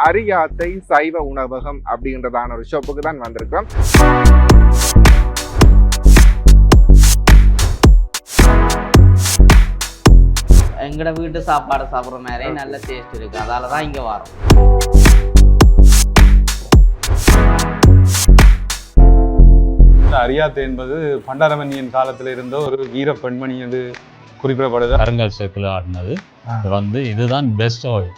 அரியாத்தை சைவ உணவகம் அப்படின்றதான ஒரு ஷாப்புக்கு தான் வந்திருக்கிறோம். எங்கட வீட்டு சாப்பாடு சாப்பிட்ற மாதிரி நல்ல டேஸ்ட் இருக்கு, அதால தான் இங்க வரோம். அரியாத்தை என்பது பண்டாரமணியன் காலத்தில் இருந்த ஒரு வீர பெண்மணி என்று குறிப்பிடப்படுது. கருங்கல் சேர்க்கல ஆடினது இதுதான் பெஸ்ட் ஆயில்.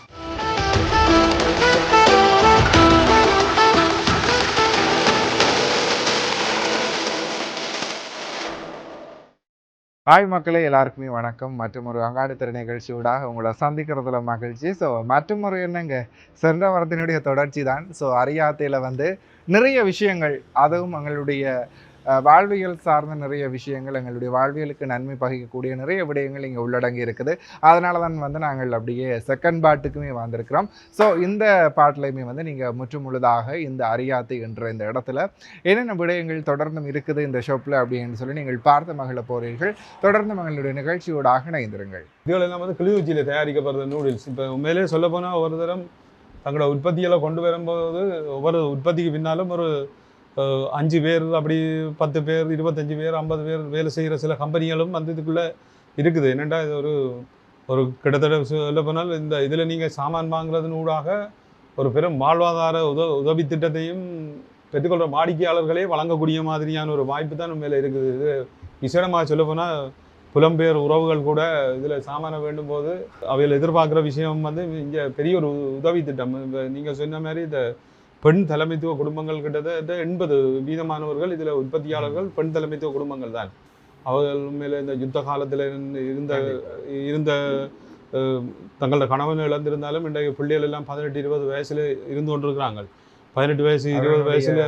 ஹாய் மக்களே, எல்லாருக்குமே வணக்கம். மற்றும் ஒரு அங்காடித்தர நிகழ்ச்சியோடாக உங்களை சந்திக்கிறதுல மகிழ்ச்சி. ஸோ மற்றும் ஒரு என்னங்க சென்ற வாரத்தினுடைய தொடர்ச்சி தான். ஸோ அரியாத்தையில் நிறைய விஷயங்கள், அதுவும் எங்களுடைய வாழ்வியல் சார்ந்த நிறைய விஷயங்கள், எங்களுடைய வாழ்வியலுக்கு நன்மை பகிக்கக்கூடிய நிறைய விடயங்கள் இங்கே உள்ளடங்கி இருக்குது. அதனால தான் நாங்கள் அப்படியே செகண்ட் பாட்டுக்குமே வந்திருக்கிறோம். ஸோ இந்த பாட்டிலையுமே நீங்கள் முற்றுமுழுதாக இந்த அரியாத்தை என்ற இந்த இடத்துல என்னென்ன விடயங்கள் தொடர்ந்தும் இருக்குது இந்த ஷாப்பில் அப்படின்னு சொல்லி நீங்கள் பார்த்து மகிழ போகிறீர்கள். தொடர்ந்து மகளுடைய நிகழ்ச்சியோடாக இணைந்திருங்கள். இதுகளெல்லாம் கிளிநொச்சியில் தயாரிக்கப்படுற நூடுல்ஸ். இப்போ உண்மையிலே சொல்ல போனால் ஒரு தரம் தங்களோட உற்பத்தியெல்லாம் கொண்டு வரும்போது ஒவ்வொரு உற்பத்திக்கு பின்னாலும் ஒரு 5 பேர், அப்படி 10 பேர், 25 பேர், 50 பேர் வேலை செய்கிற சில கம்பெனிகளும் இதுக்குள்ளே இருக்குது. என்னென்னா இது ஒரு கிட்டத்தட்ட சொல்ல போனால் இந்த இதில் நீங்கள் சாமான் வாங்குறதுனூடாக ஒரு பெரும் வாழ்வாதார உதவி திட்டத்தையும் பெற்றுக்கொள்கிற வாடிக்கையாளர்களே வழங்கக்கூடிய மாதிரியான ஒரு வாய்ப்பு தான் உண்மையில் இருக்குது. இது விசேடமாக சொல்ல போனால் புலம்பெயர் உறவுகள் கூட இதில் சாமான வேண்டும் போது அவைகள் எதிர்பார்க்குற விஷயம் இங்கே பெரிய ஒரு உதவி திட்டம். இப்போ நீங்கள் சொன்ன மாதிரி இந்த பெண் தலைமைத்துவ குடும்பங்கள் கிட்டத்தட்ட 80% இதில் உற்பத்தியாளர்கள் பெண் தலைமைத்துவ குடும்பங்கள் தான். அவர்கள் மேலே இந்த யுத்த காலத்தில் இருந்த தங்களோட கணவன் இழந்திருந்தாலும் இன்றைய பிள்ளைகள் எல்லாம் 18-20 வயசுல இருந்து கொண்டிருக்கிறாங்க. 18 வயசு 20 வயசுல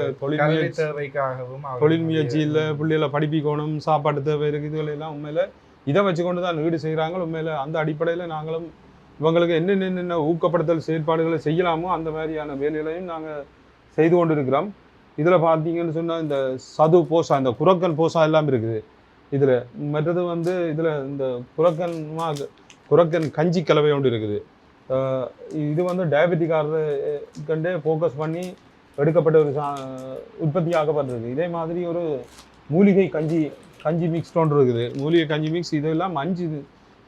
தொழில் முயற்சியில் பிள்ளைகளை படிப்பிக்கணும், சாப்பாட்டு தேவை இருக்குது. இதுகளெல்லாம் உண்மையில இதை வச்சு கொண்டு தான் ஈடு செய்கிறாங்க. உண்மையில அந்த அடிப்படையில் நாங்களும் இவங்களுக்கு என்னென்ன ஊக்கப்படுத்தல் செயற்பாடுகளை செய்யலாமோ அந்த மாதிரியான வேலைகளையும் நாங்கள் செய்து கொண்டு இருக்கிறோம். இதில் பார்த்தீங்கன்னு சொன்னால் இந்த சது போசா, இந்த குரக்கன் போசா எல்லாம் இருக்குது இதில். மற்றது இதில் இந்த குரக்கன் கஞ்சி கலவை ஒன்று இருக்குது. இது டயபெட்டிக்காரர்கண்டே ஃபோக்கஸ் பண்ணி எடுக்கப்பட்ட ஒரு உற்பத்தி ஆகப்பட்டிருக்கு. இதே மாதிரி ஒரு மூலிகை கஞ்சி மிக்ஸ் ஒன்று இருக்குது. மூலிகை கஞ்சி மிக்ஸ் இதெல்லாம் 5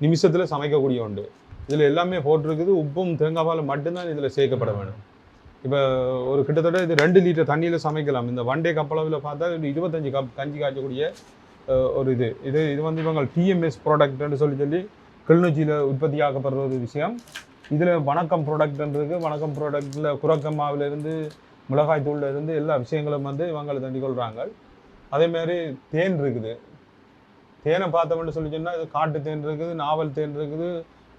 நிமிஷத்தில் சமைக்கக்கூடிய ஒன்று. இதில் எல்லாமே போட்டிருக்குது. உப்பும் தேங்காய் பாலும் மட்டும்தான் இதில் சேர்க்கப்பட வேணும். இப்போ ஒரு கிட்டத்தட்ட இது 2 லிட்டர் தண்ணியில் சமைக்கலாம். இந்த ஒன் டே கப்பளவில் பார்த்தா 25 கப் கஞ்சி காய்ச்சக்கூடிய ஒரு இது இவங்க டிஎம்எஸ் ப்ராடக்ட்னு சொல்லி கிளிநொச்சியில் உற்பத்தி ஆக்கப்படுற ஒரு விஷயம். இதில் வணக்கம் ப்ராடக்ட்ன்றது, வணக்கம் ப்ராடக்டில் குரக்கம் மாவிலேருந்து மிளகாய் தூள்லேருந்து எல்லா விஷயங்களும் இவங்களை தண்டி கொள்கிறாங்க. அதேமாதிரி தேன் இருக்குது. தேனை பார்த்தோம்னு சொல்லி சொன்னால் இது காட்டு தேன் இருக்குது, நாவல் தேன் இருக்குது,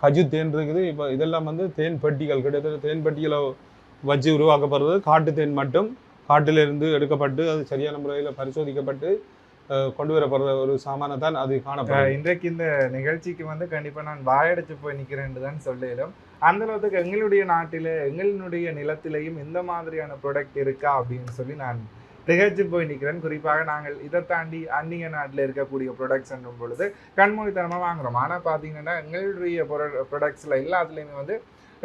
கஜு தேன் இருக்குது. இப்போ இதெல்லாம் தேன் பெட்டிகள், கிட்டத்தட்ட தேன் பெட்டிகளை வச்சு உருவாக்கப்படுறது. காட்டு தேன் மட்டும் காட்டிலிருந்து எடுக்கப்பட்டு அது சரியான முறையில் பரிசோதிக்கப்பட்டு கொண்டு வரப்படுற ஒரு சாமானை தான் அது காணப்படும். இன்றைக்கு இந்த நிகழ்ச்சிக்கு கண்டிப்பாக நான் வாயடைச்சு போய் நிற்கிறேன்னு தான் சொல்லிடும். அந்த அளவுக்கு எங்களுடைய நாட்டில் எங்களுடைய நிலத்திலையும் இந்த மாதிரியான ப்ராடக்ட் இருக்கா அப்படின்னு சொல்லி நான் திகழ்ச்சி போய் நிற்கிறேன். குறிப்பாக நாங்கள் இதை தாண்டி அந்நிய நாட்டில் இருக்கக்கூடிய ப்ராடக்ட்ஸ் என்னும் பொழுது கண்மூடித்தனமாக வாங்குகிறோம். ஆனால் பார்த்தீங்கன்னா எங்களுடைய ப்ராடக்ட்ஸில் எல்லாத்துலேயுமே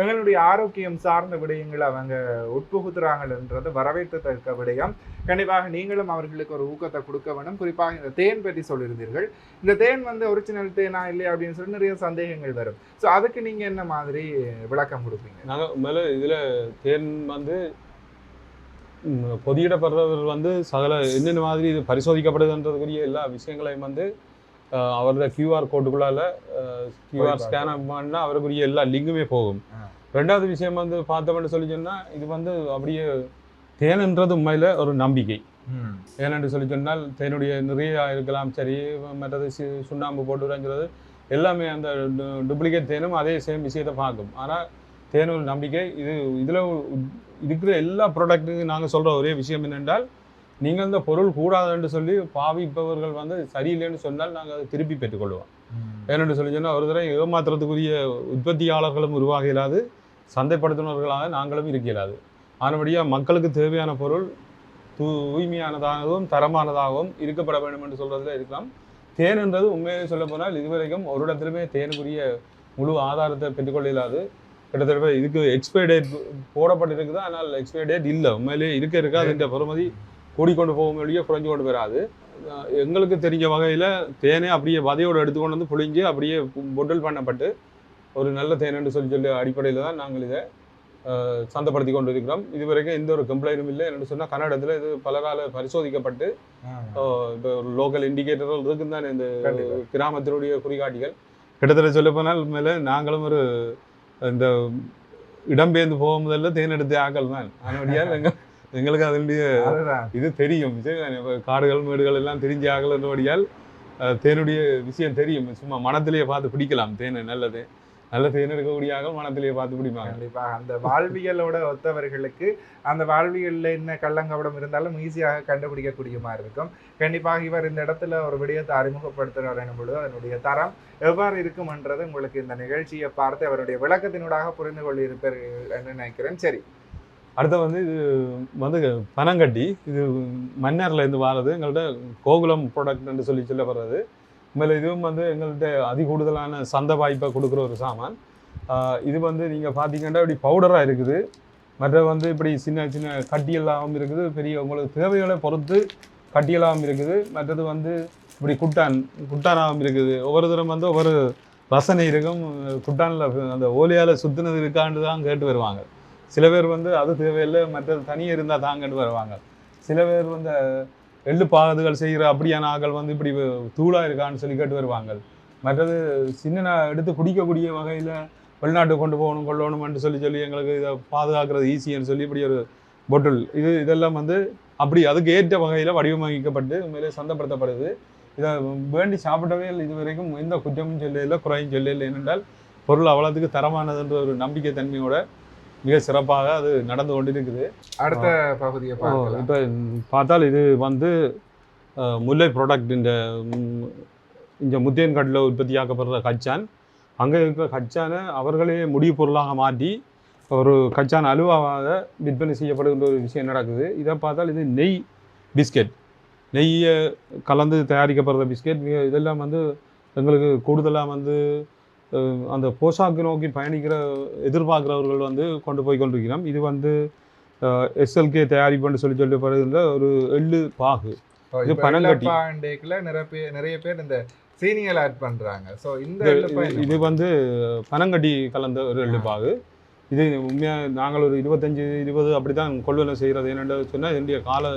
எங்களுடைய ஆரோக்கியம் சார்ந்த விடயங்களை அவங்க உட்புகுத்துறாங்கன்றது வரவேற்கத்தக்க விடயம். கண்டிப்பாக நீங்களும் அவர்களுக்கு ஒரு ஊக்கத்தை கொடுக்க வேண்டும். குறிப்பாக இந்த தேன் பற்றி சொல்லியிருந்தீர்கள். இந்த தேன் ஒரிஜினல் தேனா இல்லையா அப்படின்னு சொல்லி நிறைய சந்தேகங்கள் வரும். ஸோ அதுக்கு நீங்கள் என்ன மாதிரி விளக்கம் கொடுப்பீங்க? நாங்கள் மேலே இதில் தேன் பொதியிடப்படுறவர் சகல என்னென்ன மாதிரி இது பரிசோதிக்கப்படுதுன்றதுக்குரிய எல்லா விஷயங்களையும் அவரோட QR கோட்டுக்குள்ளால QR ஸ்கேன் பண்ணால் அவருக்குரிய எல்லா லிங்குமே போகும். ரெண்டாவது விஷயம் பார்த்தோம்னு சொல்லி சொன்னால் இது அப்படியே தேனுன்றது உண்மையில் ஒரு நம்பிக்கை. ஏனென்று சொல்லி சொன்னால் தேனுடைய நிறைய இருக்கலாம், சரி, மற்றது சுண்ணாம்பு போட்டுறங்கிறது எல்லாமே அந்த டூப்ளிகேட் தேனும் அதே சேம் விஷயத்தை பார்க்கும். ஆனால் தேன் ஒரு நம்பிக்கை. இதில் இருக்கிற எல்லா ப்ராடக்ட்டுக்கும் நாங்கள் சொல்கிற ஒரே விஷயம் என்னென்றால், நீங்கள் இந்த பொருள் கூடாதுன்னு சொல்லி பாவிப்பவர்கள் சரியில்லைன்னு சொன்னால் நாங்கள் அதை திருப்பி பெற்றுக்கொள்வோம். ஏனென்று சொல்லி சொன்னால் ஒரு தடவை ஏமாத்துறதுக்குரிய உற்பத்தியாளர்களும் உருவாக இயலாது, சந்தைப்படுத்துனர்களாக நாங்களும் இருக்க இயலாது. ஆனபடியாக மக்களுக்கு தேவையான பொருள் தூய்மையானதாகவும் தரமானதாகவும் இருக்கப்பட வேண்டும் என்று சொல்கிறதுல இருக்கலாம். தேன்ன்றது உண்மையை சொல்ல போனால் இதுவரைக்கும் ஒரு இடத்துலையுமே தேனுக்குரிய முழு ஆதாரத்தை பெற்றுக்கொள்ள இயலாது. கிட்டத்தட்ட இதுக்கு எக்ஸ்பைரி டேட் போடப்பட்டிருக்குது. ஆனால் எக்ஸ்பைரி டேட் இல்லை, உண்மையிலேயே இருக்க அதுன்ற பெறுமதி கூடிக்கொண்டு போகும் வழியே குறைஞ்சு கொண்டு வராது. எங்களுக்கு தெரிஞ்ச வகையில் தேனை அப்படியே வதையோடு எடுத்துக்கொண்டு வந்து புழிஞ்சு அப்படியே பொட்டல் பண்ணப்பட்டு ஒரு நல்ல தேனென்று சொல்லி அடிப்படையில் தான் நாங்கள் இதை சந்தைப்படுத்தி கொண்டு இருக்கிறோம். இதுவரைக்கும் எந்த ஒரு கம்ப்ளைண்ட்டும் இல்லை. என்னென்னு சொன்னால் கன்னடத்தில் இது பலகால பரிசோதிக்கப்பட்டு இப்போ ஒரு லோக்கல் இண்டிகேட்டர்கள் இருக்குன்னு தான் இந்த கிராமத்தினுடைய குறிகாட்டிகள். கிட்டத்தட்ட சொல்ல போனால் மேலே நாங்களும் ஒரு இந்த இடம்பெயர்ந்து போக முதல்ல தேனெடுத்து ஆக்கள் தான். அதனுடைய எங்களுக்கு அதனுடைய இது தெரியும். காடுகள் மேடுகள் எல்லாம் தெரிஞ்ச ஆகலன்றபடியால் தேனுடைய விஷயம் தெரியும். சும்மா மனத்திலேயே பார்த்து பிடிக்கலாம் தேனை. நல்ல தேன் எடுக்கக்கூடிய ஆகல் மனத்திலேயே பார்த்து பிடிப்பாங்க. கண்டிப்பாக அந்த வாழ்வியலோட ஒத்தவர்களுக்கு அந்த வாழ்வியலில் என்ன கள்ளங்கபடம் இருந்தாலும் ஈஸியாக கண்டுபிடிக்கக்கூடிய மாதிரி இருக்கும். கண்டிப்பாக இவர் இந்த இடத்துல ஒரு விடயத்தை அறிமுகப்படுத்துகிறார் எனும் பொழுது அதனுடைய தரம் எவ்வாறு இருக்கும்ன்றது உங்களுக்கு இந்த நிகழ்ச்சியை பார்த்து அவருடைய விளக்கத்தினூடாக புரிந்து கொள்ளிருப்பீர்கள் என்று நினைக்கிறேன். சரி, அடுத்த வந்து இது வந்து பனங்கட்டி. இது மன்னார்லேருந்து வாரது. எங்கள்கிட்ட கோகுலம் ப்ராடக்ட்னு சொல்லப்படுறது. உண்மையில் இதுவும் வந்து எங்கள்கிட்ட அதிகூடுதலான சந்தை வாய்ப்பை கொடுக்குற ஒரு சாமான். இது வந்து நீங்கள் பார்த்தீங்கன்னா இப்படி பவுடராக இருக்குது. மற்ற வந்து இப்படி சின்ன சின்ன கட்டியெல்லாம் இருக்குது. பெரிய உங்களுக்கு தேவைகளை பொறுத்து கட்டியெல்லாம் இருக்குது. மற்றது வந்து இப்படி குட்டானாகவும் இருக்குது. ஒவ்வொரு தரம் வந்து ஒவ்வொரு ரசனை இருக்கும். குட்டானில் அந்த ஓலையால் சுற்றினது இருக்கான்னு தான் கேட்டு வருவாங்க. சில பேர் வந்து அது தேவையில்லை, மற்றது தனியாக இருந்தால் தாங்கன்னு வருவாங்க. சில பேர் வந்து எள்ளு பாகுதுகள் செய்கிற அப்படியான ஆக்கள் வந்து இப்படி தூளாக இருக்கான்னு சொல்லி கேட்டு வருவாங்க. மற்றது சின்ன எடுத்து குடிக்கக்கூடிய வகையில் வெளிநாட்டுக்கு கொண்டு போகணும் கொள்ளணும்னு சொல்லி எங்களுக்கு இதை பாதுகாக்கிறது ஈஸின்னு சொல்லி இப்படி ஒரு பொட்டில் இதெல்லாம் வந்து அப்படி அதுக்கு ஏற்ற வகையில் வடிவமைக்கப்பட்டு உண்மையிலே சந்தைப்படுத்தப்படுது. இதை வேண்டி சாப்பிட்டவே இது வரைக்கும் எந்த குற்றமும் சொல்லல, குறையும் சொல்லல. ஏனென்றால் பொருள் அவ்வளோத்துக்கு தரமானதுன்ற ஒரு நம்பிக்கை தன்மையோட மிக சிறப்பாக அது நடந்து கொண்டு இருக்குது. அடுத்த பகுதியை இப்போ பார்த்தால் இது வந்து முல்லை ப்ராடக்ட். இந்த முத்தியன்காட்டில் உற்பத்தியாக்கப்படுற கச்சான். அங்கே இருக்கிற கச்சானை அவர்களே முடிவு பொருளாக மாற்றி ஒரு கச்சான் அலுவாக விற்பனை செய்யப்படுகின்ற ஒரு விஷயம் நடக்குது. இதை பார்த்தால் இது நெய் பிஸ்கெட், நெய்யை கலந்து தயாரிக்கப்படுற பிஸ்கெட். இதெல்லாம் வந்து எங்களுக்கு கூடுதலாக வந்து அந்த போஷாக்கு நோக்கி பயணிக்கிற எதிர்பார்க்குறவர்கள் வந்து கொண்டு போய் கொண்டிருக்கிறோம். இது வந்து எஸ்எல்கே தயாரிப்புன்னு சொல்லப்படுகின்ற ஒரு எள்ளு பாகு. இது பனங்கட்டி. நிறைய பேர் இந்த சீனியல் ஆட் பண்றாங்க. ஸோ இது வந்து பனங்கட்டி கலந்த ஒரு எள்ளு பாகு. இது உண்மையாக நாங்கள் ஒரு 25-20 அப்படி தான் கொள்வனை செய்கிறது. என்னென்னு சொன்னால் என்னுடைய கால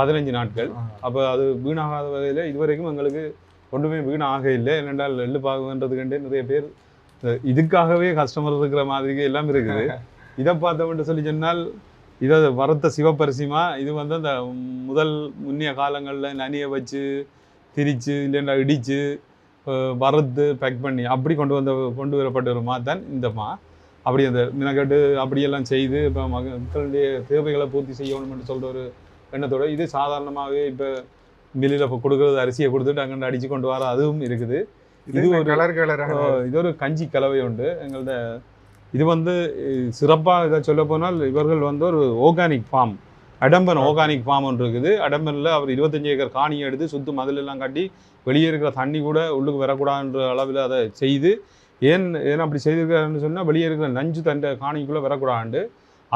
15 நாட்கள். அப்போ அது வீணாகாத வகையில் இதுவரைக்கும் எங்களுக்கு ஒன்றுமே வீணாக இல்லை. என்னென்றால் எள்ளு பாகுன்றதுக்கண்டே நிறைய பேர் இதுக்காகவே கஸ்டமர் இருக்கிற மாதிரி எல்லாம் இருக்குது. இதை பார்த்தோம்னு சொல்லி சொன்னால் இதை வறுத்த சிவப்பரிசிமா. இது வந்து அந்த முன்னிய காலங்களில் நனியை வச்சு திரித்து இல்லைன்னா இடித்து வறுத்து பேக் பண்ணி அப்படி கொண்டு வரப்பட்ட ஒரு தான் இந்த அப்படி அந்த மினக்கட்டு அப்படியெல்லாம் செய்து இப்போ மக்களுடைய தேவைகளை பூர்த்தி செய்யணும்னு சொல்கிற ஒரு எண்ணத்தோடு இது சாதாரணமாகவே இப்போ மில்லில் இப்போ கொடுக்குறது அரிசியை கொடுத்துட்டு அங்கே அடித்து கொண்டு வர அதுவும் இருக்குது. இது ஒரு கஞ்சி கலவை உண்டு எங்கள்கிட்ட. இது வந்து சிறப்பாக இதை சொல்ல போனால் இவர்கள் வந்து ஒரு organic form, Adampan organic form ஒன்று இருக்குது. அடம்பனில் அவர் 25 ஏக்கர் காணியை எடுத்து சுற்று மதிலெல்லாம் கட்டி வெளியே இருக்கிற தண்ணி கூட உள்ளுக்கு வரக்கூடாதுன்ற அளவில் அதை செய்து ஏன் அப்படி செய்திருக்காருன்னு சொன்னால் வெளியே இருக்கிற நஞ்சு தண்டை காணிக்குள்ளே வரக்கூடாது.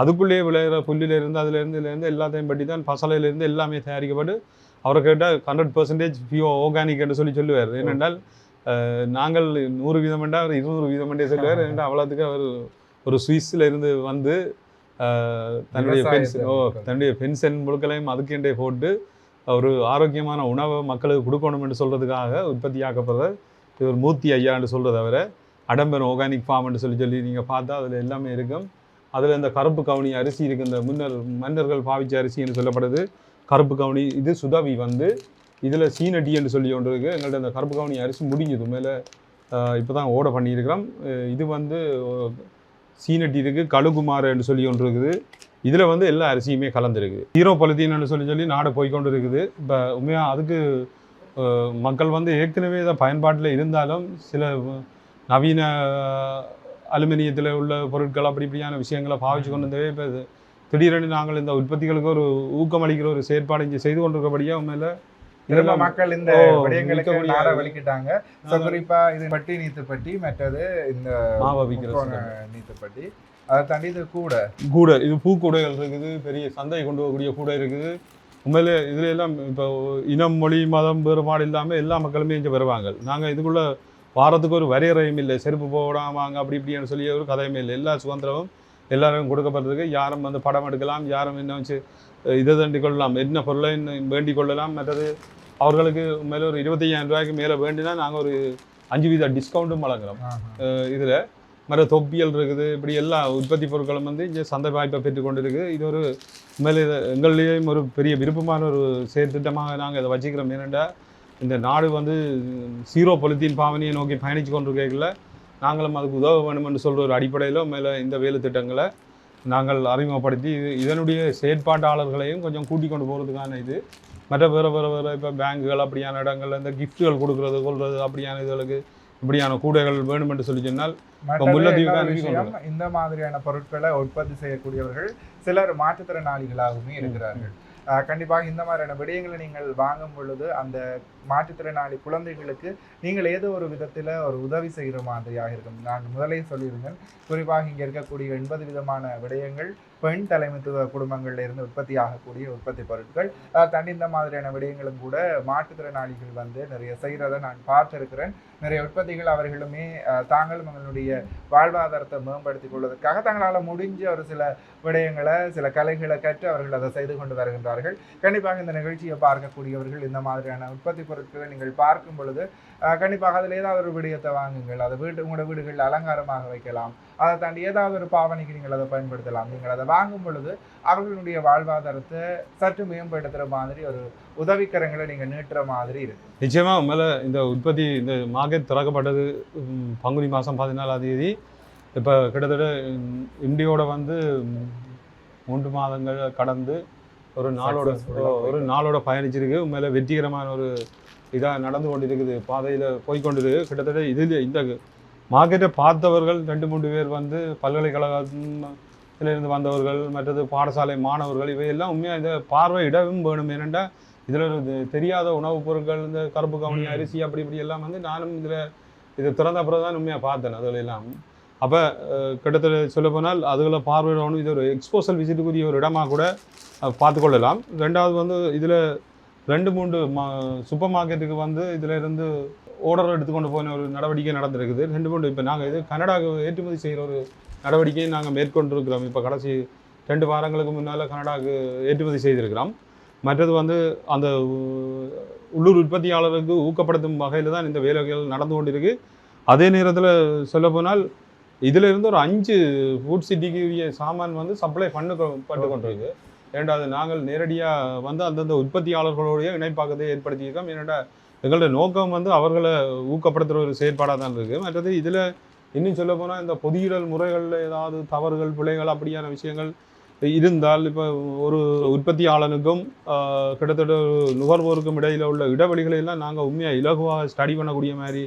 அதுக்குள்ளேயே விளையிற புல்லிலேருந்து இதுலேருந்து எல்லாத்தையும் பற்றி தான் பசலையிலேருந்து எல்லாமே தயாரிக்கப்பட்டு அவரை கேட்டால் 100% பியூர் ஆர்கானிக் என்று சொல்லுவார். ஏனென்றால் நாங்கள் 100% என்றால் அவர் 200% சொல்லுவார். ஏனென்றால் அவ்வளோத்துக்கு அவர் ஒரு சுவிஸில் இருந்து வந்து தன்னுடைய பென்ஷன் முழுக்களையும் அதுக்கெண்டே போட்டு ஒரு ஆரோக்கியமான உணவை மக்களுக்கு கொடுக்கணும் என்று சொல்கிறதுக்காக உற்பத்தியாக்கப்படுற ஒரு மூர்த்தி ஐயான்னு சொல்கிறத தவிர அடம்பன் ஆர்கானிக் ஃபார்ம் என்று சொல்லி நீங்கள் பார்த்தா அதில் எல்லாமே இருக்கும். அதில் இந்த கருப்பு கவுனி அரிசி இருக்குது. இந்த மன்னர்கள் பாவிச்ச அரிசின்னு சொல்லப்படுது கருப்பு கவுனி. இது சுதவி வந்து இதில் சீனட்டி என்று சொல்லி ஒன்று இருக்குது. எங்கள்கிட்ட இந்த கருப்பு கவுனி அரிசி முடிஞ்சது மேலே இப்போ தான் ஓட பண்ணியிருக்கிறோம். இது வந்து சீனட்டி இருக்குது. கழுகுமாறு என்று சொல்லி ஒன்று இருக்குது. இதில் வந்து எல்லா அரிசியுமே கலந்துருக்கு. ஹீரோ பொலித்தீன்னு சொல்லி நாடு போய்கொண்டு இருக்குது. இப்போ உண்மையாக அதுக்கு மக்கள் வந்து ஏற்கனவே இதை பயன்பாட்டில் இருந்தாலும் சில நவீன அலுமினியத்தில் உள்ள பொருட்கள் அப்படியான விஷயங்களை பாவிச்சு கொண்டு வந்தவே இப்போ திடீரென்று நாங்கள் இந்த உற்பத்திகளுக்கு ஒரு ஊக்கமளிக்கிற ஒரு செயற்பாடு இங்கே செய்து கொண்டிருக்கபடியாக உண்மையில் திரும்ப மக்கள் இந்த விடயங்களுக்கு விற்கக்கூடிய நாட வலிக்கிட்டாங்க. ஸோ குறிப்பா இது பட்டி நீத்துப்பட்டி, மற்றது இந்த மாவை விற்கிற நீத்துப்பட்டி, அதை தாண்டி இது கூடை, இது பூக்கூடைகள் இருக்குது, பெரிய சந்தை கொண்டு போகக்கூடிய கூடை இருக்குது. உண்மையிலே இதுல எல்லாம் இப்போ இனம், மொழி, மதம் வேறுபாடு இல்லாமல் எல்லா மக்களுமே இங்கே வருவாங்க. நாங்கள் இதுக்குள்ள வாரத்துக்கு ஒரு வரையறையும் இல்லை, செருப்பு போடாம வாங்க அப்படி இப்படின்னு சொல்லி ஒரு கதையுமே இல்லை. எல்லா சுதந்திரமும் எல்லாரும் கொடுக்கப்பட்டிருக்கு. யாரும் வந்து படம் எடுக்கலாம், யாரும் என்ன வச்சு இதை தண்டி கொள்ளலாம், என்ன பொருளை வேண்டிக் கொள்ளலாம். மற்றது அவர்களுக்கு மேலே ஒரு 25,000 ரூபாய்க்கு மேலே வேண்டினா நாங்கள் ஒரு 5% டிஸ்கவுண்ட்டும் வழங்குறோம். இதில் மற்ற தொப்பியல் இருக்குது, இப்படி எல்லா உற்பத்தி பொருட்களும் வந்து இங்கே சந்தை வாய்ப்பை பெற்றுக்கொண்டு இருக்குது. இது ஒரு மேலே எங்களையும் ஒரு பெரிய விருப்பமான ஒரு செயற்திட்டமாக நாங்கள் இதை வச்சுக்கிறோம். ஏனென்றா இந்த நாடு வந்து 0 பொலித்தீன் பாவனையை நோக்கி பயணித்து கொண்டிருக்கல, நாங்களும் அதுக்கு உதவ வேணும் என்று சொல்கிற ஒரு அடிப்படையில் மேலே இந்த வேலை திட்டங்களை நாங்கள் அறிமுகப்படுத்தி இதனுடைய செயற்பாட்டாளர்களையும் கொஞ்சம் கூட்டிக் கொண்டு போகிறதுக்கான இது மற்ற வேறு இப்போ பேங்குகள் அப்படியான இடங்கள்ல இந்த கிஃப்ட்டுகள் கொடுக்குறது கொள்வது அப்படியான இதுகளுக்கு இப்படியான கூடைகள் வேணும் என்று சொல்லி சொன்னால் இந்த மாதிரியான பொருட்களை உற்பத்தி செய்யக்கூடியவர்கள் சிலர் மாற்றுத்திறனாளிகளாகவுமே இருக்கிறார்கள். கண்டிப்பாக இந்த மாதிரியான விடயங்களை நீங்கள் வாங்கும் பொழுது அந்த மாற்றுத்திறனாளி குழந்தைகளுக்கு நீங்கள் ஏதோ ஒரு விதத்தில் ஒரு உதவி செய்கிற மாதிரியாக இருக்கும். நான் முதலே சொல்லியிருந்தேன், குறிப்பாக இங்கே இருக்கக்கூடிய 80 விதமான விடயங்கள் பெண் தலைமைத்துவ குடும்பங்களில் இருந்து உற்பத்தி ஆகக்கூடிய உற்பத்தி பொருட்கள். தனி இந்த மாதிரியான விடயங்களும் கூட மாற்றுத்திறனாளிகள் வந்து நிறைய செய்கிறத நான் பார்த்துருக்கிறேன். நிறைய உற்பத்திகள் அவர்களுமே தாங்களும் அவங்களுடைய வாழ்வாதாரத்தை மேம்படுத்திக் கொள்வதற்காக தங்களால் முடிஞ்ச ஒரு சில விடயங்களை, சில கலைகளை கற்று அவர்கள் அதை செய்து கொண்டு வருகின்றார்கள். கண்டிப்பாக இந்த நிகழ்ச்சியை பார்க்கக்கூடியவர்கள் இந்த மாதிரியான உற்பத்தி பொருட்களை நீங்கள் பார்க்கும் பொழுது கண்டிப்பாக அதில் ஏதாவது ஒரு விடயத்தை வாங்குங்கள். அதை உங்களோட வீடுகளில் அலங்காரமாக வைக்கலாம். அதை தாண்டி ஏதாவது ஒரு பாவனைக்கு நீங்கள் அதை பயன்படுத்தலாம். நீங்கள் அதை வாங்கும் பொழுது அவர்களுடைய வாழ்வாதாரத்தை சற்று மேம்படுத்துகிற மாதிரி ஒரு உதவிக்கரங்களை நீங்கள் நீட்டுற மாதிரி இருக்கு. நிச்சயமாக மேலே இந்த உற்பத்தி இந்த மார்க்கெட் திறக்கப்பட்டது பங்குனி மாதம் 14ஆம் தேதி. இப்போ கிட்டத்தட்ட இந்தியோட வந்து 3 மாதங்கள் கடந்து ஒரு நாளோட பயணிச்சிருக்கு. உண்மையில வெற்றிகரமான ஒரு இதாக நடந்து கொண்டிருக்குது, பாதையில் போய்கொண்டிருக்கு. கிட்டத்தட்ட இதில் இந்த மார்க்கெட்டை பார்த்தவர்கள் 2-3 பேர் வந்து பல்கலைக்கழகத்திலிருந்து வந்தவர்கள், மற்றது பாடசாலை மாணவர்கள், இவையெல்லாம் உண்மையாக இந்த பார்வையிடவும் வேணும். ஏனெண்டா இதில் ஒரு தெரியாத உணவுப் பொருட்கள், இந்த கருப்பு கவுனி அரிசி அப்படி இப்படி எல்லாம் வந்து நானும் இது திறந்த அப்புறம் தான் உண்மையாக பார்த்தேன். அதில் எல்லாம் அப்போ கிட்டத்தட்ட சொல்லப்போனால் அதுகளை பார்வையிடணும். இது ஒரு எக்ஸ்போசல் விசிட்டுக்குரிய ஒரு இடமாக கூட பார்த்துக்கொள்ளலாம். ரெண்டாவது வந்து இதில் 2-3 சூப்பர் மார்க்கெட்டுக்கு வந்து இதில் இருந்து ஆர்டர் எடுத்துக்கொண்டு போன ஒரு நடவடிக்கை நடந்திருக்குது. 2-3 இப்போ நாங்கள் இது கனடாவுக்கு ஏற்றுமதி செய்கிற ஒரு நடவடிக்கையை நாங்கள் மேற்கொண்டிருக்கிறோம். இப்போ கடைசி 2 வாரங்களுக்கு முன்னால் கனடாவுக்கு ஏற்றுமதி செய்திருக்கிறோம். மற்றது வந்து அந்த உள்ளூர் உற்பத்தியாளருக்கு ஊக்கப்படுத்தும் வகையில் தான் இந்த வேலைகள் நடந்து கொண்டிருக்கு. அதே நேரத்தில் சொல்லப்போனால் இதில் இருந்து ஒரு 5 ஃபுட் சிட்டிக்குரிய சாமான் வந்து சப்ளை பண்ணப்பட்டு கொண்டிருக்கு. ஏன்டாது நாங்கள் நேரடியாக வந்து அந்தந்த உற்பத்தியாளர்களுடைய இணைப்பாக்கத்தை ஏற்படுத்தியிருக்கோம். ஏன்னாடா எங்களோட நோக்கம் வந்து அவர்களை ஊக்கப்படுத்துகிற ஒரு செயற்பாடாக தான் இருக்குது. மற்றது இதில் இன்னும் சொல்ல போனால் இந்த பொதியிடல் முறைகளில் ஏதாவது தவறுகள், பிழைகள் அப்படியான விஷயங்கள் இருந்தால் இப்போ ஒரு உற்பத்தியாளனுக்கும் கிட்டத்தட்ட நுகர்வோருக்கும் இடையில் உள்ள இடைவெளிகளை எல்லாம் நாங்கள் உண்மையாக இலகுவாக ஸ்டடி பண்ணக்கூடிய மாதிரி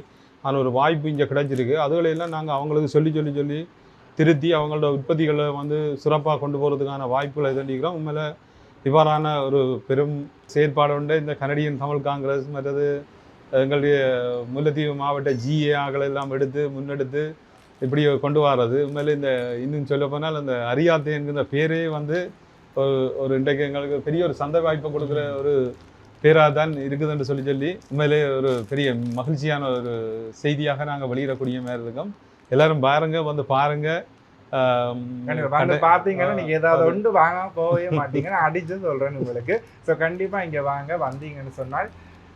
ஆன ஒரு வாய்ப்பு இங்கே கிடைச்சிருக்கு. அதுகளையெல்லாம் நாங்கள் அவங்களுக்கு சொல்லி திருத்தி அவங்களோட உற்பத்திகளை வந்து சிறப்பாக கொண்டு போகிறதுக்கான வாய்ப்புகளை தண்டிக்கிறோம். உண்மையில் இவ்வாறான ஒரு பெரும் செயற்பாடு உண்டு இந்த கனடியன் தமிழ் காங்கிரஸ், மற்றது எங்களுடைய முல்லைத்தீவு மாவட்ட GA எல்லாம் எடுத்து முன்னெடுத்து இப்படி கொண்டு வர்றது. உண்மையிலே இந்த இன்னும் சொல்ல போனால் அந்த அரியாத்தை என்கிற பேரே வந்து ஒரு இன்றைக்கு எங்களுக்கு பெரிய ஒரு சந்தை வாய்ப்பை கொடுக்குற ஒரு பேராக தான் இருக்குதுன்னு சொல்லி உண்மையிலே ஒரு பெரிய மகிழ்ச்சியான ஒரு செய்தியாக நாங்கள் வெளியிடக்கூடிய மாதிரி இருக்கோம். எல்லாரும் பாருங்க, வந்து பாருங்க. பார்த்தீங்கன்னா நீங்க ஏதாவது ஒன்று வாங்காம போகவே மாட்டீங்க, நான் அடிச்சு சொல்றேன் உங்களுக்கு. ஸோ கண்டிப்பா இங்க வாங்க, வந்தீங்கன்னு சொன்னால்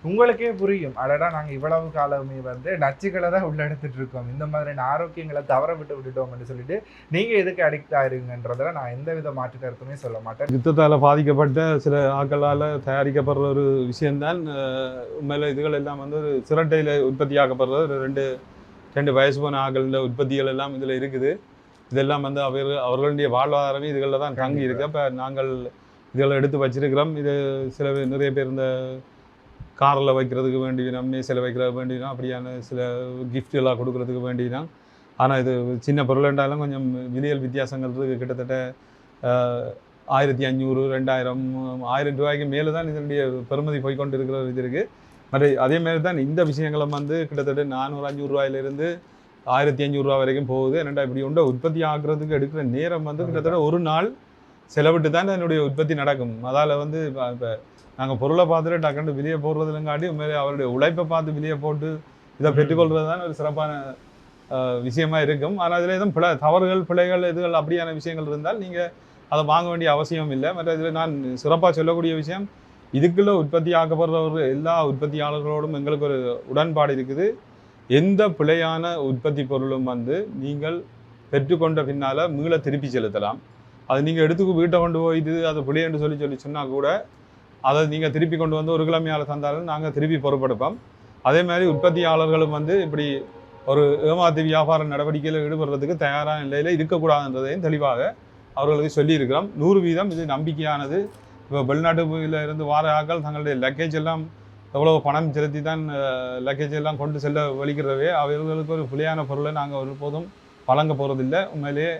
உங்களுக்கே புரியும், அடடா நாங்கள் இவ்வளவு காலமே வந்து நச்சுக்களை தான் உள்ள எடுத்துட்டு இருக்கோம், இந்த மாதிரியான ஆரோக்கியங்களை தவற விட்டுட்டோம்னு சொல்லிட்டு நீங்க எதுக்கு அடிக்ட் ஆயிருங்கன்றதுல நான் எந்த வித மாற்று கருத்துமே சொல்ல மாட்டேன். யுத்தத்தால் பாதிக்கப்பட்ட சில ஆக்களால் தயாரிக்கப்படுற ஒரு விஷயம்தான். உண்மையில இதுகள் எல்லாம் வந்து ஒரு சிரட்டையில் உற்பத்தியாக்கப்படுறது. ஒரு 2 வயசு போன ஆக்களில் உற்பத்திகள் எல்லாம் இதில் இருக்குது. இதெல்லாம் வந்து அவர்களுடைய வாழ்வாதாரமே இதுகளில் தான் தங்கி இருக்கு. அப்போ நாங்கள் இதெல்லாம் எடுத்து வச்சிருக்கிறோம். இது நிறைய பேர் இந்த காரில் வைக்கிறதுக்கு வேண்டினா, மேசையில் வைக்கிறதுக்கு வேண்டினா, அப்படியான சில கிஃப்ட்லாம் கொடுக்குறதுக்கு வேண்டினா. ஆனால் இது சின்ன பொருள் என்றாலும் கொஞ்சம் விலையல் வித்தியாசங்கள் இருக்குது. கிட்டத்தட்ட 1500 2000 1000 ரூபாய்க்கு மேலே தான் இதனுடைய பெறுமதி போய்கொண்டு இருக்கிற இது இருக்குது. மற்ற அதே மாதிரி தான் இந்த விஷயங்களும் வந்து கிட்டத்தட்ட 400-500 ரூபாயிலிருந்து 1500 ரூபா வரைக்கும் போகுது. என்னடா இப்படி ஒன்றை உற்பத்தி ஆக்குறதுக்கு எடுக்கிற நேரம் வந்து கிட்டத்தட்ட ஒரு நாள் செலவிட்டு தான் என்னுடைய உற்பத்தி நடக்கும். அதால் வந்து இப்போ நாங்கள் பொருளை பார்த்துட்டு டக்குன்னு வெளியே போடுறதுலங்காட்டி உண்மையிலே அவருடைய உழைப்பை பார்த்து வெளியே போட்டு இதை பெற்றுக்கொள்வது தான் ஒரு சிறப்பான விஷயமா இருக்கும். ஆனால் அதில் எதுவும் தவறுகள் பிழைகள் இதுகள் அப்படியான விஷயங்கள் இருந்தால் நீங்கள் அதை வாங்க வேண்டிய அவசியம் இல்லை. மற்ற இதில் நான் சிறப்பாக சொல்லக்கூடிய விஷயம், இதுக்குள்ள உற்பத்தி ஆக்கப்படுற எல்லா உற்பத்தியாளர்களோடும் எங்களுக்கு ஒரு உடன்பாடு இருக்குது. எந்த பிழையான உற்பத்தி பொருளும் வந்து நீங்கள் பெற்றுக்கொண்ட பின்னால் மீள திருப்பி செலுத்தலாம். அது நீங்கள் எடுத்துக்கு வீட்டை கொண்டு போய் இது அது பிழைன்னு சொல்லி சொன்னால் கூட அதை நீங்கள் திருப்பி கொண்டு வந்து ஒரு கிழமையால் தந்தாலும் நாங்கள் திருப்பி பொறுப்பெடுப்போம். அதே மாதிரி உற்பத்தியாளர்களும் வந்து இப்படி ஒரு ஏமாத்து வியாபார நடவடிக்கையில் ஈடுபடுறதுக்கு தயாரான நிலையில் இருக்கக்கூடாதுன்றதையும் தெளிவாக அவர்களுக்கு சொல்லியிருக்கிறோம். 100% இது நம்பிக்கையானது. இப்போ வெளிநாட்டுல இருந்து வார ஆட்கள் தங்களுடைய லக்கேஜ் எல்லாம் எவ்வளோ பணம் செலுத்தி தான் லக்கேஜ் எல்லாம் கொண்டு செல்ல வலிக்கிறதவே அவர்களுக்கு ஒரு பிழையான பொருளை நாங்கள் ஒருபோதும் வழங்க போகிறதில்லை. உண்மையிலேயே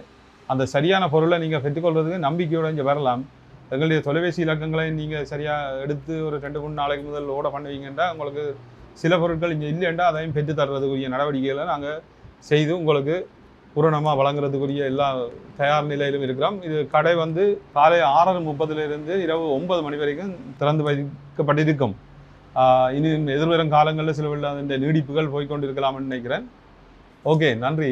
அந்த சரியான பொருளை நீங்கள் பெற்றுக்கொள்றதுக்கு நம்பிக்கையோடு இங்கே வரலாம். எங்களுடைய தொலைபேசி இலக்கங்களை நீங்கள் சரியாக எடுத்து ஒரு 2-3 நாளைக்கு முதல் ஓட பண்ணுவீங்கன்னா உங்களுக்கு சில பொருட்கள் இங்கே இல்லைண்டா அதையும் பெற்று தர்றதுக்குரிய நடவடிக்கைகளை நாங்கள் செய்து உங்களுக்கு பூரணமாக வழங்குறதுக்குரிய எல்லா தயார் நிலையிலும் இருக்கிறோம். இது கடை வந்து காலை 6:30 இரவு 9 மணி வரைக்கும் திறந்து வைக்கப்பட்டிருக்கும். இனி எதிர்வரும் காலங்களில் சில இந்த நீடிப்புகள் போய்கொண்டு இருக்கலாம்னு நினைக்கிறேன். ஓகே, நன்றி.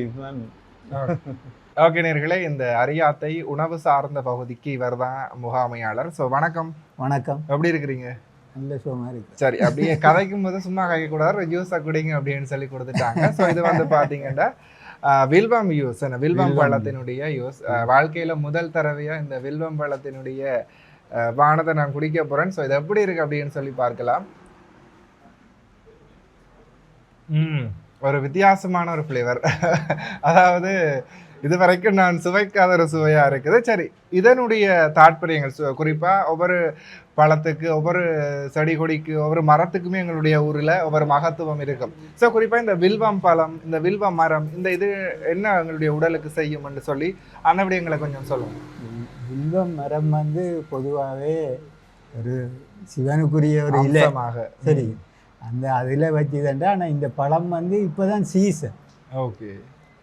ஓகே நேர்களே, இந்த அரியாத்தை உணவு சார்ந்த பகுதிக்கு இவர் தான் முகாமையாளர். ஸோ வணக்கம். வணக்கம். எப்படி இருக்கிறீங்க? நல்ல சுகமாக இருக்கு. சரி, அப்படியே கதைக்கும் போது சும்மா கைக்கூடாது, ஜூஸாக குடிங்க அப்படின்னு சொல்லி கொடுத்துட்டாங்க. ஸோ இது வந்து பார்த்தீங்கன்னா வில்வம் யூஸ், வில்வம் பழத்தினுடைய யூஸ். வாழ்க்கையில முதல் தடவையா இந்த வில்வம் பழத்தினுடைய பானத்தை நான் குடிக்க போறேன். ஸோ இது எப்படி இருக்கு அப்படின்னு சொல்லி பார்க்கலாம். ஒரு வித்தியாசமான ஒரு ஃப்ளேவர். அதாவது இது வரைக்கும் நான் சுவைக்காத ஒரு சுவையா இருக்குது. சரி, இதனுடைய தாற்பயங்கள் குறிப்பா ஒவ்வொரு பழத்துக்கு, ஒவ்வொரு செடி கொடிக்கு, ஒவ்வொரு மரத்துக்குமே எங்களுடைய ஊரில் ஒவ்வொரு மகத்துவம் இருக்கும். ஸோ குறிப்பாக இந்த வில்வம் பழம், இந்த வில்வ மரம், இந்த இது என்ன எங்களுடைய உடலுக்கு செய்யும்னு சொல்லி அந்த விடயங்களை கொஞ்சம் சொல்லுங்கள். வில்வம் மரம் வந்து பொதுவாகவே ஒரு சிவனுக்குரிய ஒரு இலமாக சரி, அந்த அதில் வச்சுதாண்டா. ஆனால் இந்த பழம் வந்து இப்போ தான் சீசன். ஓகே,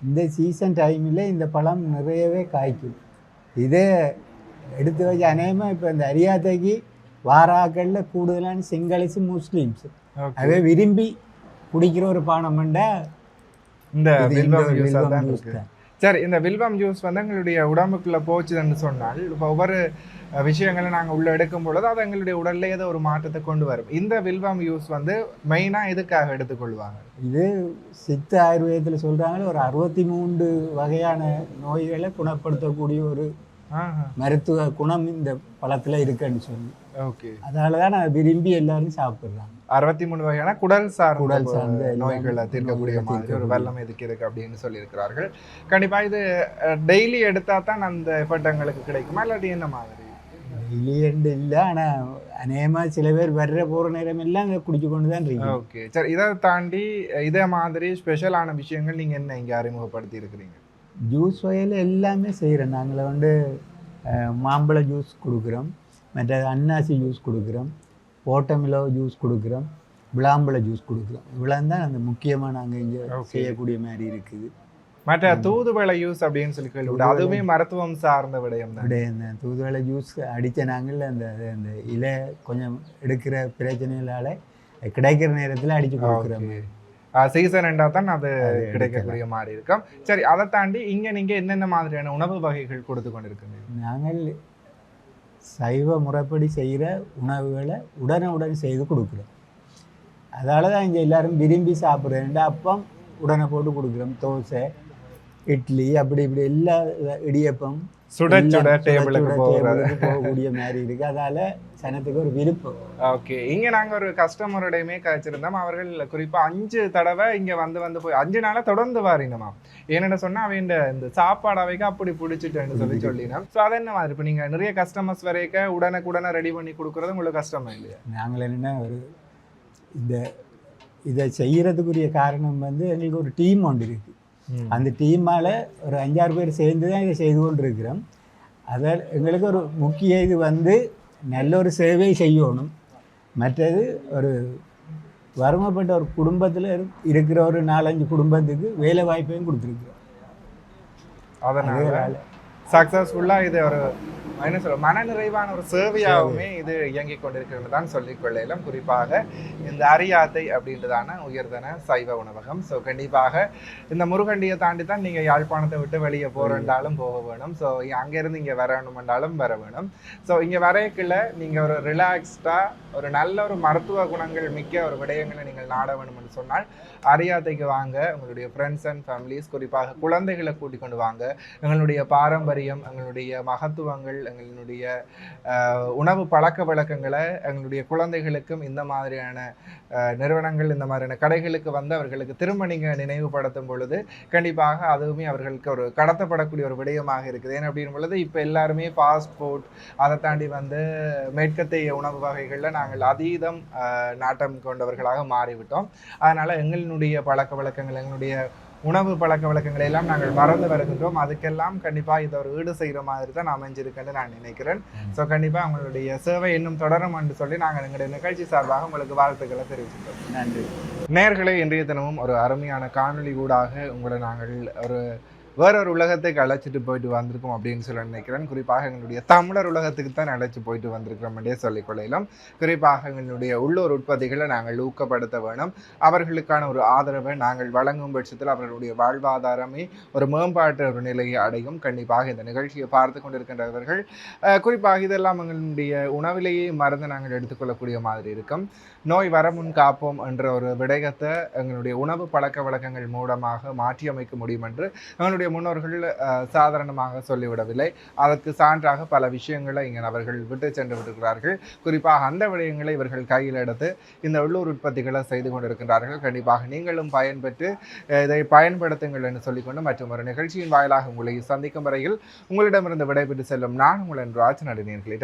இந்த சீசன் டைமில் இந்த பழம் நிறையவே காய்க்கும். இதே எடுத்து வச்சு அநேகமாக இப்போ இந்த அரியாதைக்கு வாராக்களில் கூடுதலான சிங்களஸ் முஸ்லீம்ஸ் அதே விரும்பி குடிக்கிற ஒரு பானம்ண்டா இந்த வில்வம் ஜூஸ் தான் இருக்கு. சரி, இந்த வில்வம் ஜூஸ் வந்து எங்களுடைய உடம்புக்குள்ளே போச்சுன்னு சொன்னால் இப்போ ஒவ்வொரு விஷயங்களை நாங்கள் உள்ளே எடுக்கும் பொழுது அது எங்களுடைய உடல்ல ஏதோ ஒரு மாற்றத்தை கொண்டு வரும். இந்த வில்வம் யூஸ் வந்து மெயினாக எதுக்காக எடுத்துக்கொள்வாங்க? இது சித்த ஆயுர்வேதத்தில் சொல்கிறாங்களே ஒரு 63 வகையான நோய்களை குணப்படுத்தக்கூடிய ஒரு மருத்துவ குணம் இந்த பழத்தில் இருக்குன்னு சொல்லி. ஓகே, அதனால தான் நான் விரும்பி எல்லாரும் சாப்பிட்றாங்க. 63 வகையான குடல் சார்ந்த நோய்களை தீர்க்கக்கூடிய மாதிரி ஒரு வெள்ளம் இதுக்கு இருக்கு அப்படின்னு சொல்லியிருக்கிறார்கள். கண்டிப்பாக இது டெய்லி எடுத்தா தான் அந்த எஃபெக்ட் எங்களுக்கு கிடைக்குமா, இல்லாட்டி என்ன மாதிரி? டெய்லி எண்டு இல்லை, ஆனால் அநேகமாக சில பேர் வர்ற போகிற நேரம் எல்லாம் இதை குடிச்சு கொண்டு தான் இருக்கு. ஓகே, சரி, இதை தாண்டி இதே மாதிரி ஸ்பெஷலான விஷயங்கள் நீங்கள் என்ன இங்கே அறிமுகப்படுத்தி இருக்கிறீங்க? ஜூஸ் வகையில் எல்லாமே செய்கிறோம். நாங்கள் வந்து மாம்பழ ஜூஸ் கொடுக்குறோம், மற்ற அன்னாசி ஜூஸ் கொடுக்குறோம், ஓட்டமிலோ ஜூஸ் கொடுக்குறோம், விளாம்பழ ஜூஸ் கொடுக்குறோம். இவ்வளோ தான் அந்த முக்கியமாக நாங்கள் இங்கே செய்யக்கூடிய மாதிரி இருக்குது. மற்ற தூதுவளை ஜூஸ் அப்படின்னு சொல்லி கேள்வி, அதுவுமே மருத்துவம் சார்ந்த விடயம் தான். தூதுவளை ஜூஸ் அடித்த நாங்கள் அந்த அந்த இலை கொஞ்சம் எடுக்கிற பிரச்சனைகளால் கிடைக்கிற நேரத்தில் அடித்து கொடுக்குறோம். சீசன் ரெண்டாக தான் அது கிடைக்கக்கூடிய மாதிரி இருக்கும். சரி, அதை தாண்டி இங்கே நீங்கள் என்னென்ன மாதிரியான உணவு வகைகள் கொடுத்து கொண்டு இருக்குங்க? நாங்கள் சைவ முறைப்படி செய்கிற உணவுகளை உடனுடன் செய்து கொடுக்குறோம். அதால் தான் இங்கே எல்லோரும் விரும்பி சாப்பிட்றேன். அப்பம் உடனே போட்டு கொடுக்குறோம், தோசை, இட்லி, அப்படி இப்படி எல்லா இடியப்பம் சுட சுட டேபிளுக்கு போகக்கூடிய மாதிரி இருக்குது. அதால் சனத்துக்கு ஒரு விருப்பம். ஓகே, இங்கே நாங்கள் ஒரு கஸ்டமருடையுமே கழிச்சிருந்தோம். அவர்கள் குறிப்பாக 5 தடவை இங்கே வந்து போய் 5 நாளாக தொடர்ந்து வாரினோமா. ஏன்னு சொன்னால் அவன் இந்த சாப்பாடு அவைக்கு அப்படி பிடிச்சிட்டேன்னு சொல்லினோம். ஸோ அது என்ன மாதிரி இப்போ நீங்கள் நிறைய கஸ்டமர்ஸ் வரைக்க உடனே ரெடி பண்ணி கொடுக்குறது உங்களுக்கு கஷ்டமா இல்லையா? நாங்கள் என்னென்னா ஒரு இதை செய்கிறதுக்குரிய காரணம் வந்து எங்களுக்கு ஒரு டீம் ஒன்று இருக்குது. அந்த டீமால் ஒரு 5-6 பேர் சேர்ந்து தான் இதை செய்து கொண்டு இருக்கிறோம். அதில் எங்களுக்கு ஒரு முக்கிய இது வந்து நல்ல ஒரு சேவை செய்யணும். மற்றது ஒரு வறுமைப்பட்ட ஒரு குடும்பத்தில் இருக்கிற ஒரு 4-5 குடும்பத்துக்கு வேலை வாய்ப்பையும் கொடுத்துருக்குறோம். அதனால சக்ஸஸ்ஃபுல்லாக இது ஒரு என்ன சொல்ல மனநிறைவான ஒரு சேவையாகவுமே இது இயங்கிக் கொண்டிருக்கிறது தான் சொல்லிக்கொள்ளலாம். குறிப்பாக இந்த அரியாத்தை அப்படின்றதான உயர்தன சைவ உணவகம். ஸோ கண்டிப்பாக இந்த முருகண்டியை தாண்டி தான் நீங்கள் யாழ்ப்பாணத்தை விட்டு வெளியே போகிறண்டாலும் போக வேணும். ஸோ அங்கேருந்து இங்கே வரணுமென்றாலும் வர வேணும். ஸோ இங்கே வரைக்குள்ள நீங்கள் ஒரு ரிலாக்ஸ்டாக ஒரு நல்ல ஒரு மருத்துவ குணங்கள் மிக்க ஒரு விடயங்களை நீங்கள் நாட வேணும்னு சொன்னால் அரியாத்தைக்கு வாங்க. உங்களுடைய ஃப்ரெண்ட்ஸ் அண்ட் ஃபேமிலிஸ், குறிப்பாக குழந்தைகளை கூட்டிக் கொண்டு வாங்க. எங்களுடைய பாரம்பரியம், எங்களுடைய மகத்துவங்கள், எங்களுடைய உணவு பழக்க வழக்கங்களை எங்களுடைய குழந்தைகளுக்கும் இந்த மாதிரியான நிறுவனங்கள், இந்த மாதிரியான கடைகளுக்கு வந்து அவர்களுக்கு திரும்ப நீங்கள் நினைவுபடுத்தும் பொழுது கண்டிப்பாக அதுவுமே அவர்களுக்கு ஒரு கடத்தப்படக்கூடிய ஒரு விடயமாக இருக்குது. ஏன்னா அப்படின் பொழுது இப்போ எல்லாருமே ஃபாஸ்ட் ஃபுட், அதை தாண்டி வந்து மேற்கத்திய உணவு வகைகளில் நாங்கள் அதீதம் நாட்டம் கொண்டவர்களாக மாறிவிட்டோம். அதனால் எங்களுடைய பழக்க வழக்கங்கள், எங்களுடைய உணவு பழக்க வழக்கங்களை எல்லாம் நாங்கள் மறந்து வருகின்றோம். அதுக்கெல்லாம் கண்டிப்பாக இதை ஒரு ஈடு செய்கிற மாதிரி தான் அமைஞ்சிருக்குன்னு நான் நினைக்கிறேன். ஸோ கண்டிப்பாக உங்களுடைய சேவை இன்னும் தொடரும் என்று சொல்லி நாங்கள் எங்களுடைய நிகழ்ச்சி சார்பாக உங்களுக்கு வாழ்த்துக்களை தெரிவிச்சுக்கிறோம். நன்றி நேயர்களே, இன்றைய தினமும் ஒரு அருமையான காணொளி ஊடாக உங்களை நாங்கள் ஒரு வேறொரு உலகத்துக்கு அழைச்சிட்டு போயிட்டு வந்திருக்கோம் அப்படின்னு சொல்லி நினைக்கிறேன். குறிப்பாக எங்களுடைய தமிழர் உலகத்துக்கு தான் அழைச்சி போயிட்டு வந்திருக்கிறோம் என்றே சொல்லிக்கொள்ளலாம். குறிப்பாக எங்களுடைய உள்ளூர் உற்பத்திகளை நாங்கள் ஊக்கப்படுத்த வேணும். அவர்களுக்கான ஒரு ஆதரவை நாங்கள் வழங்கும் பட்சத்தில் அவர்களுடைய வாழ்வாதாரமே ஒரு மேம்பாட்டு ஒரு நிலையை அடையும். கண்டிப்பாக இந்த நிகழ்ச்சியை பார்த்து கொண்டிருக்கின்றவர்கள் குறிப்பாக இதெல்லாம் எங்களுடைய உணவிலேயே மருந்து நாங்கள் எடுத்துக்கொள்ளக்கூடிய மாதிரி இருக்கும். நோய் வரமுன் காப்போம் என்ற ஒரு விடயத்தை எங்களுடைய உணவு பழக்க வழக்கங்கள் மூலமாக மாற்றியமைக்க முடியும் என்று எங்களுடைய முன்னோர்கள் சாதாரணமாக சொல்லிவிடவில்லை. அதற்கு சான்றாக பல விஷயங்களை இங்கே அவர்கள் விட்டு சென்று விட்டிருக்கிறார்கள். குறிப்பாக அந்த விடயங்களை இவர்கள் கையில் எடுத்து இந்த உள்ளூர் உற்பத்திகளை செய்து கொண்டிருக்கின்றார்கள். கண்டிப்பாக நீங்களும் பயன்பெற்று இதை பயன்படுத்துங்கள் என்று சொல்லிக்கொண்டு மற்றும் ஒரு நிகழ்ச்சியின் வாயிலாக உங்களை சந்திக்கும் வரையில் உங்களிடமிருந்து விடைபெற்று செல்லும் நான் உங்கள் ராஜ் நடிகர்களே.